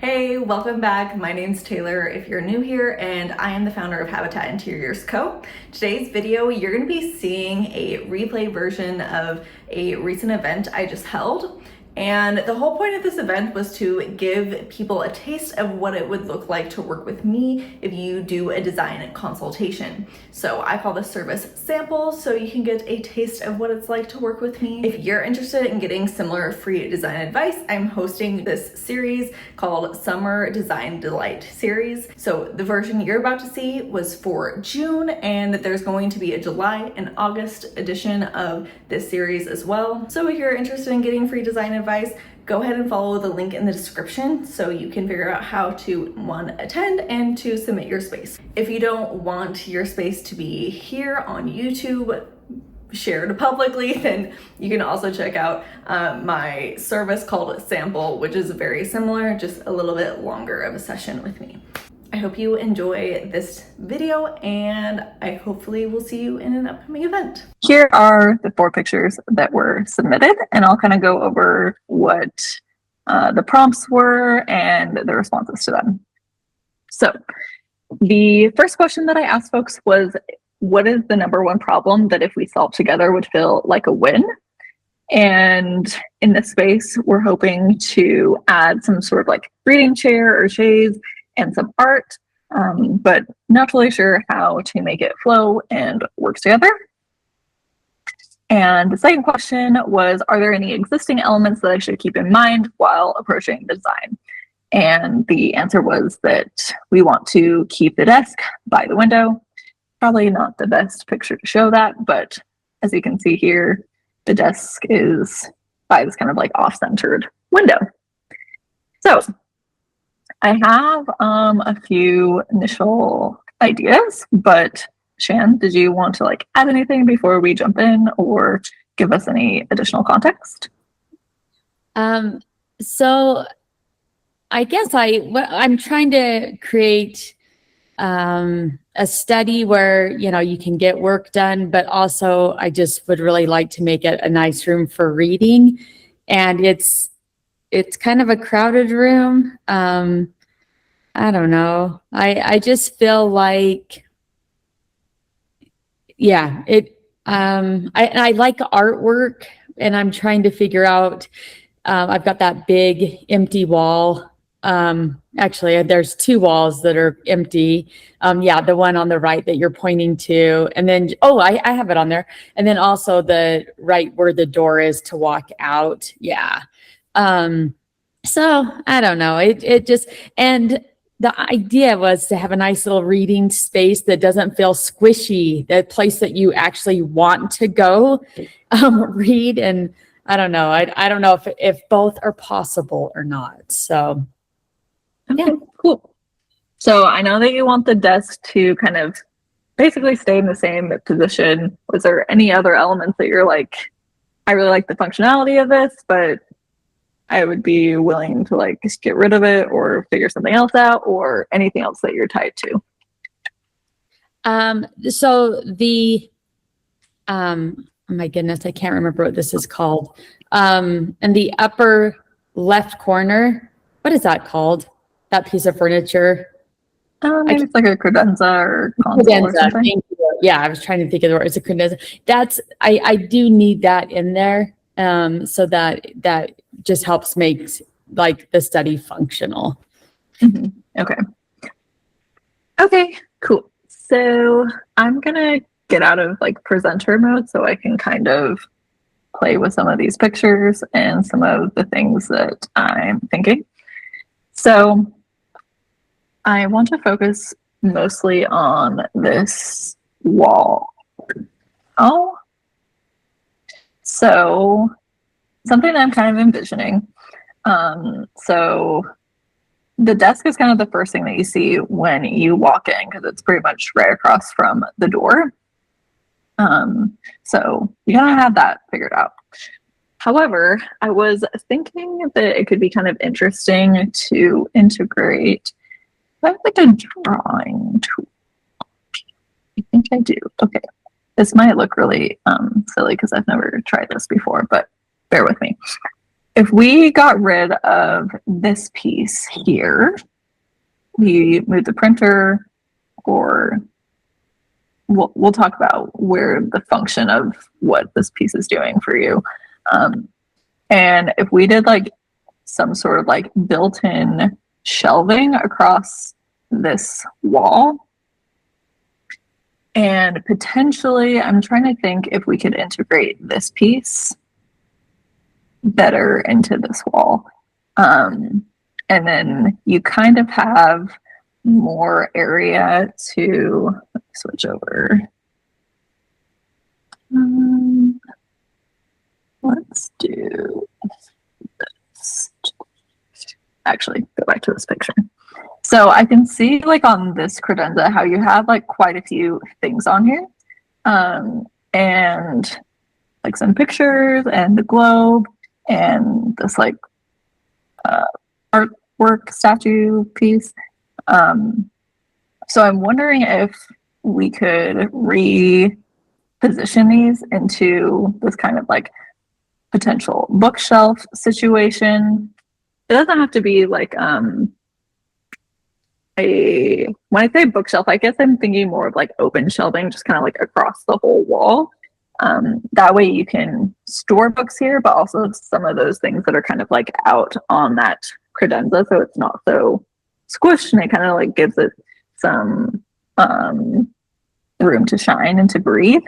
Hey, welcome back. My name's Taylor if you're new here, and I am the founder of Habitat Interiors Co. Today's video, you're going to be seeing a replay version of a recent event I just held. And the whole point of this event was to give people a taste of what it would look like to work with me if you do a design consultation. So I call this service sample, so you can get a taste of what it's like to work with me. If you're interested in getting similar free design advice, I'm hosting this series called Summer Design Delight Series. So the version you're about to see was for June, and there's going to be a July and August edition of this series as well. So if you're interested in getting free design advice, go ahead and follow the link in the description so you can figure out how to, one, attend and two, submit your space. If you don't want your space to be here on YouTube shared publicly, then you can also check out my service called Sample, which is very similar, just a little bit longer of a session with me. I hope you enjoy this video, and I hopefully will see you in an upcoming event. Here are the 4 pictures that were submitted, and I'll kind of go over what the prompts were and the responses to them. So the first question that I asked folks was, what is the #1 problem that if we solve together would feel like a win? And in this space, we're hoping to add some sort of like reading chair or shades and some art, but not totally sure how to make it flow and work together. And the second question was, are there any existing elements that I should keep in mind while approaching the design? And the answer was that we want to keep the desk by the window. Probably not the best picture to show that, but as you can see here, the desk is by this kind of like off-centered window. So I have a few initial ideas, but Shan, did you want to like add anything before we jump in or give us any additional context? So I guess I'm trying to create a study where, you know, you can get work done, but also I just would really like to make it a nice room for reading. And it's kind of a crowded room. I don't know. I just feel like, yeah, I like artwork, and I'm trying to figure out, I've got that big empty wall. Actually, there's 2 walls that are empty. Yeah, the one on the right that you're pointing to. And then, I have it on there. And then also the right where the door is to walk out. Yeah. So I don't know. It just, and the idea was to have a nice little reading space that doesn't feel squishy, that place that you actually want to go read. And I don't know. I don't know if both are possible or not. So okay, yeah, cool. So I know that you want the desk to kind of basically stay in the same position. Was there any other elements that you're like, I really like the functionality of this, but I would be willing to like just get rid of it or figure something else out, or anything else that you're tied to? So the, oh my goodness, I can't remember what this is called. In the upper left corner, what is that called? That piece of furniture? Maybe it's like a credenza or console or something. Yeah, I was trying to think of the word. It's a credenza. That's, I do need that in there. So that just helps make like the study functional. Mm-hmm. Okay, cool. So I'm gonna get out of like presenter mode so I can kind of play with some of these pictures and some of the things that I'm thinking. So I want to focus mostly on this wall. So something I'm kind of envisioning. So the desk is kind of the first thing that you see when you walk in, because it's pretty much right across from the door. So you kind of have that figured out. However, I was thinking that it could be kind of interesting to integrate, I have like a drawing tool. I think I do. Okay. This might look really silly because I've never tried this before, but bear with me. if we got rid of this piece here, we move the printer, or we'll talk about where the function of what this piece is doing for you. And if we did like some sort of like built-in shelving across this wall, and potentially I'm trying to think if we could integrate this piece better into this wall. And then you kind of have more area to switch over. Let's do this. Actually, go back to this picture. So I can see like on this credenza how you have like quite a few things on here. And like some pictures and the globe and this like artwork statue piece. So I'm wondering if we could reposition these into this kind of like potential bookshelf situation. It doesn't have to be like when I say bookshelf, I guess I'm thinking more of like open shelving, just kind of like across the whole wall. That way you can store books here, but also some of those things that are kind of like out on that credenza, so it's not so squished, and it kind of like gives it some room to shine and to breathe.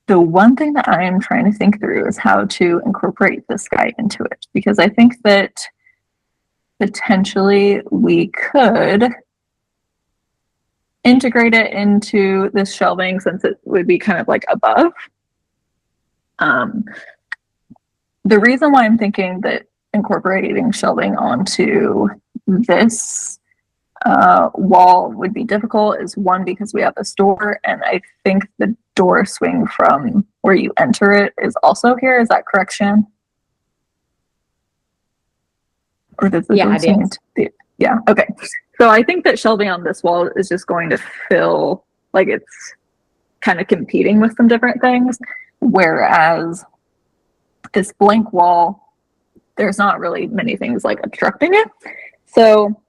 The one thing that I am trying to think through is how to incorporate this guy into it, because I think that potentially we could integrate it into this shelving since it would be kind of like above. The reason why I'm thinking that incorporating shelving onto this wall would be difficult is one, because we have this door, and I think the door swing from where you enter it is also here. Is that correct, Shan? Or does the door swing into yeah, okay. So I think that shelving on this wall is just going to feel like it's kind of competing with some different things, whereas this blank wall, there's not really many things like obstructing it. So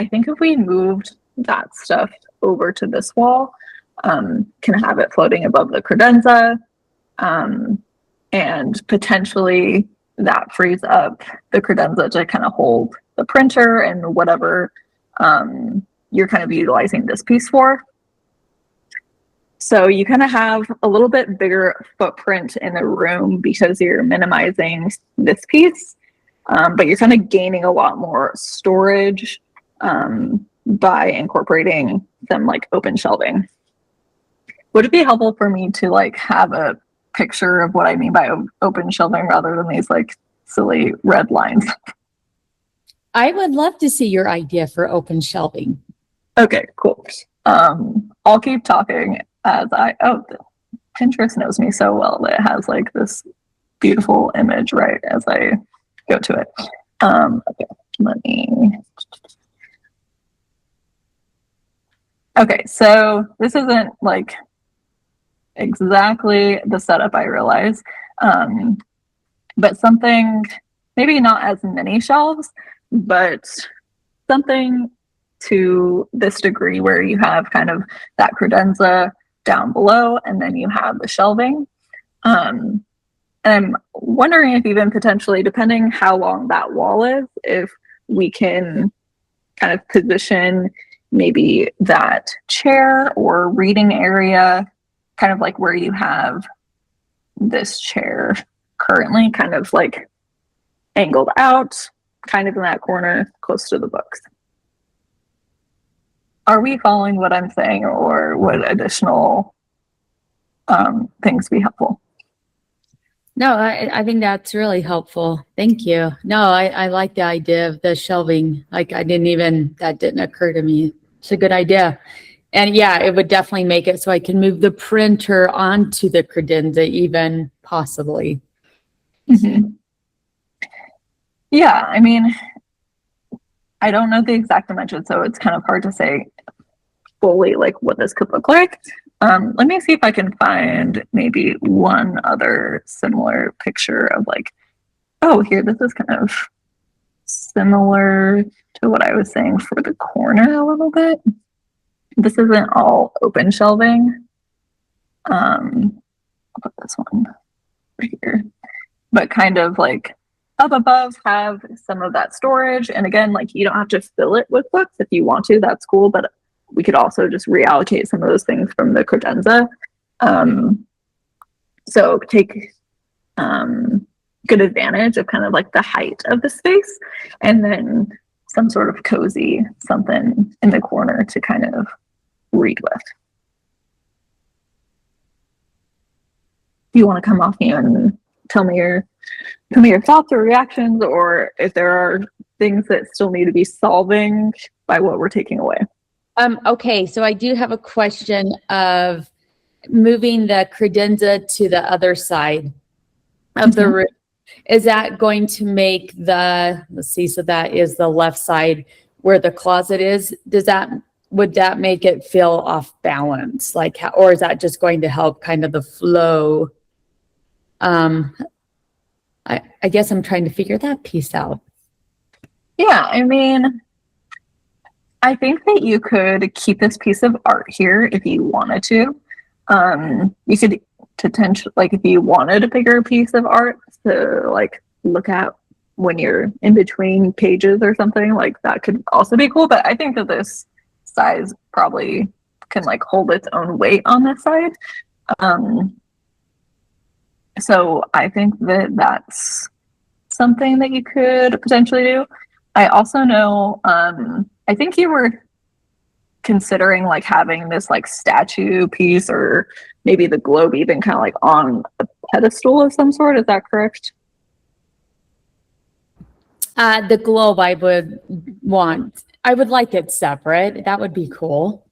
I think if we moved that stuff over to this wall, can have it floating above the credenza, and potentially that frees up the credenza to kind of hold the printer and whatever you're kind of utilizing this piece for. So you kind of have a little bit bigger footprint in the room because you're minimizing this piece, but you're kind of gaining a lot more storage by incorporating some like open shelving. Would it be helpful for me to like have a picture of what I mean by open shelving rather than these like silly red lines? I would love to see your idea for open shelving. Okay, cool. I'll keep talking as Pinterest knows me so well that it has like this beautiful image right as I go to it. Okay, let me. Okay, so this isn't like exactly the setup I realize, but something, maybe not as many shelves, but something to this degree where you have kind of that credenza down below and then you have the shelving. And I'm wondering if even potentially, depending how long that wall is, if we can kind of position maybe that chair or reading area kind of like where you have this chair currently, kind of like angled out, kind of in that corner close to the books. Are we following what I'm saying, or would additional things be helpful? No, I think that's really helpful. Thank you. No, I like the idea of the shelving. Like that didn't occur to me. It's a good idea. And yeah, it would definitely make it so I can move the printer onto the credenza even possibly. Mm-hmm. Yeah, I mean, I don't know the exact dimension, so it's kind of hard to say fully like what this could look like. Let me see if I can find maybe one other similar picture of like, oh, here, this is kind of similar to what I was saying for the corner a little bit. This isn't all open shelving. I'll put this one right here, but kind of like up above have some of that storage. And again, like you don't have to fill it with books if you want to, that's cool. But we could also just reallocate some of those things from the credenza. So take good advantage of kind of like the height of the space, and then some sort of cozy something in the corner to kind of read with. Do you want to come off me and tell me your thoughts or reactions, or if there are things that still need to be solving by what we're taking away? Okay, so I do have a question of moving the credenza to the other side of the room. Is that going to make let's see, so that is the left side where the closet is. Would that make it feel off balance? Or is that just going to help kind of the flow? I guess I'm trying to figure that piece out. Yeah, I mean, I think that you could keep this piece of art here if you wanted to. You could potentially, like, if you wanted a bigger piece of art to like look at when you're in between pages or something, like that could also be cool. But I think that this size probably can like hold its own weight on this side. So I think that that's something that you could potentially do. I also know, I think you were considering like having this like statue piece, or maybe the globe even kind of like on a pedestal of some sort. Is that correct? The globe I would like it separate. That would be cool.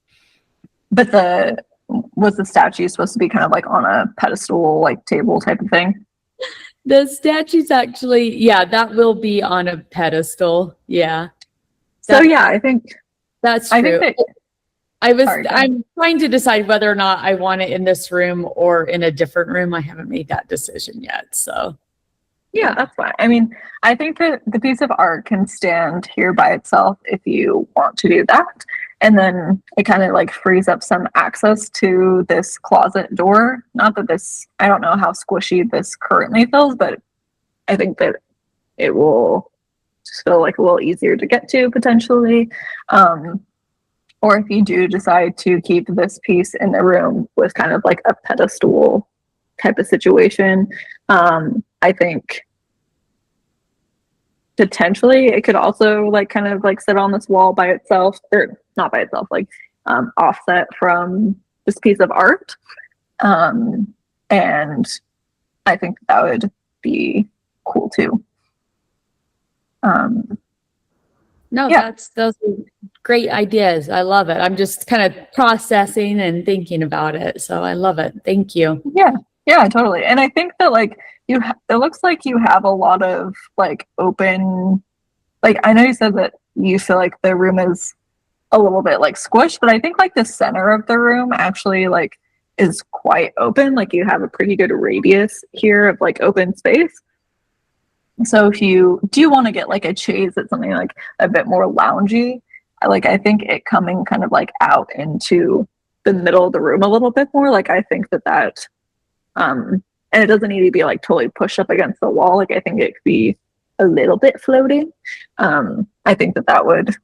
But was the statue supposed to be kind of like on a pedestal, like table type of thing? The statue's actually, yeah, that will be on a pedestal. Yeah. So yeah, I think that's true. Sorry, I'm trying to decide whether or not I want it in this room or in a different room. I haven't made that decision yet. So yeah, that's fine. I mean, I think that the piece of art can stand here by itself if you want to do that. And then it kind of like frees up some access to this closet door. Not that I don't know how squishy this currently feels, but I think that it will just feel like a little easier to get to potentially. Or if you do decide to keep this piece in the room with kind of like a pedestal type of situation, I think potentially it could also like kind of like sit on this wall by itself, or not by itself, like offset from this piece of art. And I think that would be cool too. Those are great ideas. I love it. I'm just kind of processing and thinking about it. So I love it. Thank you. Yeah, totally. And I think that like it looks like you have a lot of like open, like I know you said that you feel like the room is a little bit like squished, but I think like the center of the room actually like is quite open. Like you have a pretty good radius here of like open space. So if you do want to get like a chaise that's something like a bit more loungy, I think it coming kind of like out into the middle of the room a little bit more. Like I think that and it doesn't need to be like totally pushed up against the wall. Like I think it could be a little bit floating. I think that would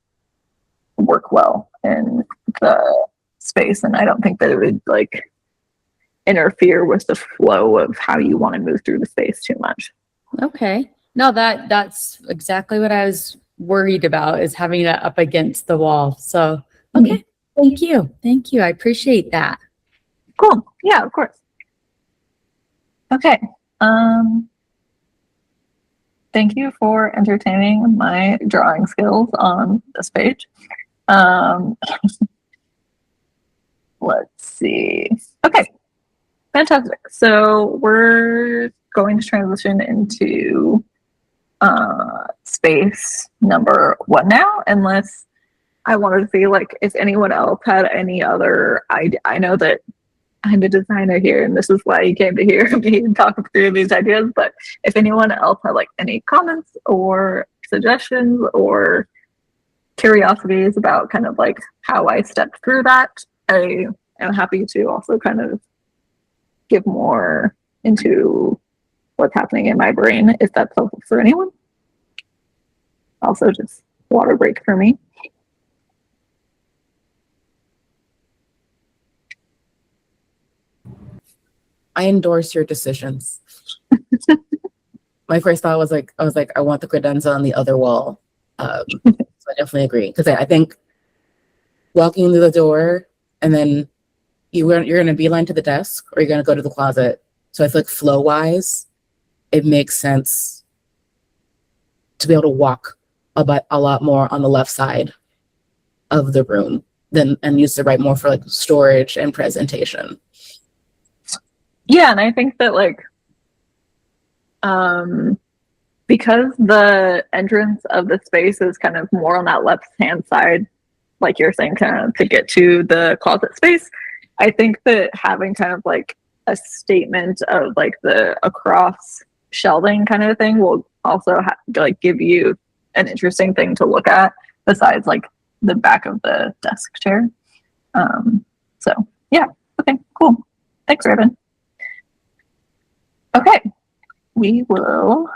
work well in the space, and I don't think that it would like interfere with the flow of how you want to move through the space too much. Okay. No, that's exactly what I was worried about, is having it up against the wall. So, okay. Thank you. Thank you. I appreciate that. Cool. Yeah, of course. Okay. Thank you for entertaining my drawing skills on this page. Let's see. Okay. Fantastic. So we're going to transition into space number 1 now, unless I wanted to see like if anyone else had any other idea. I know that I'm a designer here, and this is why you came to hear me talk through these ideas. But if anyone else had like any comments or suggestions or curiosities about kind of like how I stepped through that, I am happy to also kind of give more into what's happening in my brain if that's helpful for anyone. Also, just water break for me. I endorse your decisions. My first thought was like, I want the credenza on the other wall. So I definitely agree, because I think walking through the door and then you're going to beeline to the desk or you're going to go to the closet. So I feel like flow wise, it makes sense to be able to walk a lot more on the left side of the room and use the right more for like storage and presentation. Yeah, and I think that like because the entrance of the space is kind of more on that left hand side, like you're saying, kind of to get to the closet space, I think that having kind of like a statement of like the across shelving kind of thing will also like give you an interesting thing to look at besides like the back of the desk chair. So yeah, okay, cool. Thanks, Raven. Okay, we will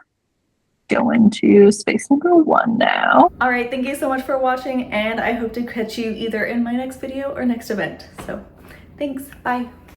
go into space number 1 now. All right, thank you so much for watching, and I hope to catch you either in my next video or next event. So thanks, bye.